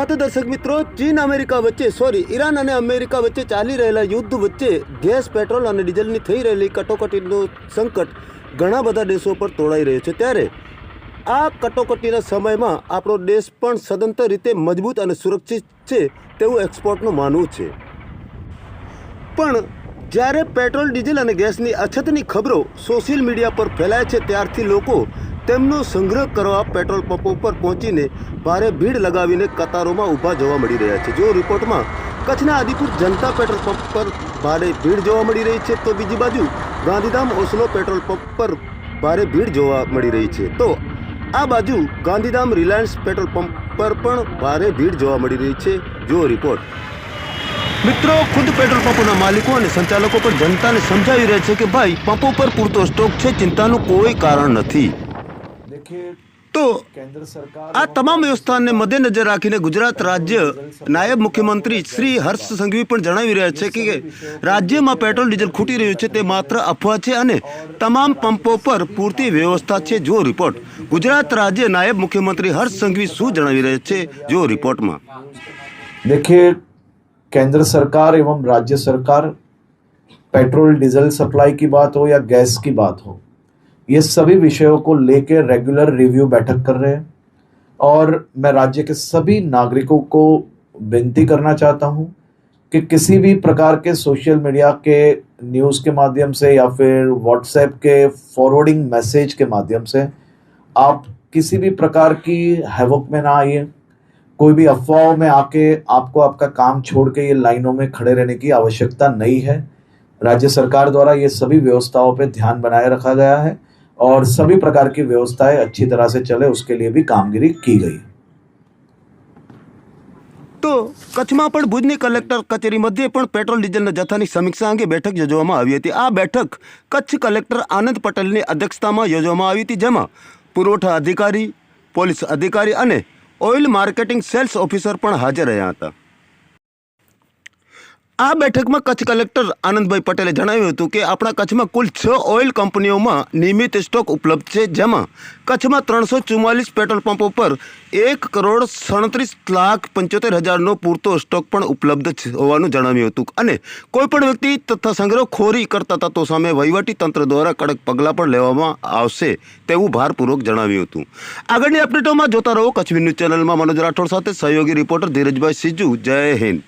તો દર્શક મિત્રો, ચીન અમેરિકા વચ્ચે ઈરાન અને અમેરિકા વચ્ચે ચાલી રહેલા યુદ્ધ વચ્ચે ગેસ, પેટ્રોલ અને ડીઝલની થઈ રહેલી કટોકટીનું સંકટ ઘણા બધા દેશો પર તોડાઈ રહ્યું છે। ત્યારે આ કટોકટીના સમયમાં આપણો દેશ પણ સદંતર રીતે મજબૂત અને સુરક્ષિત છે તેવું એક્સપોર્ટનું માનવું છે। પણ જ્યારે પેટ્રોલ, ડીઝલ અને ગેસની અછતની ખબરો સોશિયલ મીડિયા પર ફેલાય છે ત્યારથી લોકો તેમનો સંગ્રહ કરવા પેટ્રોલ પંપો પર પહોંચીને ભારે ભીડ લગાવીને કતારોમાં ઊભા જોવા મળી રહ્યા છે। જો રિપોર્ટમાં કચ્છના આદિપુર જનતા પેટ્રોલ પંપ પર ભારે ભીડ જોવા મળી રહી છે, તો બીજી બાજુ ગાંધીધામ ઓસ્લો પેટ્રોલ પંપ પર ભારે ભીડ જોવા મળી રહી છે, તો આ બાજુ ગાંધીધામ રિલાયન્સ પેટ્રોલ પંપ પર પણ ભારે ભીડ જોવા મળી રહી છે। જો રિપોર્ટ મિત્રો, ખુદ પેટ્રોલ પંપોના માલિકો અને સંચાલકો પણ જનતાને સમજાવી રહ્યા છે કે ભાઈ, પંપો પર પૂરતો સ્ટોક છે, ચિંતાનું કોઈ કારણ નથી। તો આ તમામ વ્યવસ્થાને મદ્દેનજર રાખીને ગુજરાત રાજ્ય નાયબ મુખ્યમંત્રી શ્રી હર્ષ સંઘવી પણ જણાવી રહ્યા છે કે રાજ્યમાં પેટ્રોલ ડીઝલ ખૂટી રહ્યું છે તે માત્ર અફવા છે અને તમામ પંપો પર પૂરતી વ્યવસ્થા છે। જો રિપોર્ટ ગુજરાત રાજ્ય નાયબ मुख्यमंत्री हर्ष संघवी શું જણાવી રહ્યા છે, જો રિપોર્ટમાં। देखिए, केंद्र सरकार एवं राज्य सरकार पेट्रोल डीजल सप्लाई की बात हो या गैस की बात हो, ये सभी विषयों को लेकर रेगुलर रिव्यू बैठक कर रहे हैं और मैं राज्य के सभी नागरिकों को विनती करना चाहता हूं कि किसी भी प्रकार के सोशल मीडिया के न्यूज़ के माध्यम से या फिर व्हाट्सएप के फॉरवर्डिंग मैसेज के माध्यम से आप किसी भी प्रकार की हैवक में ना आइए। कोई भी अफवाहों में आके आपको आपका काम छोड़ के ये लाइनों में खड़े रहने की आवश्यकता नहीं है। राज्य सरकार द्वारा ये सभी व्यवस्थाओं पे ध्यान बनाए रखा गया है और सभी प्रकार की व्यवस्थाएं अच्छी तरह से चले उसके लिए भी कामगिरी की गई। તો કચ્છમાં પણ ભુજની કલેક્ટર કચેરી મધ્યે પણ પેટ્રોલ ડીઝલના જથ્થાની સમીક્ષા અંગે બેઠક યોજવામાં આવી હતી। આ બેઠક કચ્છ કલેક્ટર આનંદ પટેલની અધ્યક્ષતામાં યોજવામાં આવી હતી, જેમાં પુરવઠા અધિકારી, પોલીસ અધિકારી અને ઓઇલ માર્કેટિંગ સેલ્સ ઓફિસર પણ હાજર રહ્યા હતા। આ બેઠકમાં કચ્છ કલેક્ટર આનંદભાઈ પટેલે જણાવ્યું હતું કે આપણા કચ્છમાં કુલ 6 ઓઇલ કંપનીઓમાં નિયમિત સ્ટોક ઉપલબ્ધ છે, જેમાં કચ્છમાં 344 પેટ્રોલ પંપો પર 1,37,75,000નો પૂરતો સ્ટોક પણ ઉપલબ્ધ હોવાનું જણાવ્યું હતું અને કોઈપણ વ્યક્તિ તથા સંગ્રહખોરી કરતા તત્વો સામે વહીવટી તંત્ર દ્વારા કડક પગલાં પણ લેવામાં આવશે તેવું ભારપૂર્વક જણાવ્યું હતું। આગળની અપડેટોમાં જોતા રહો કચ્છ ન્યૂઝ ચેનલમાં। મનોજ રાઠોડ સાથે સહયોગી રિપોર્ટર ધીરજભાઈ સિજુ। જય હિન્દ।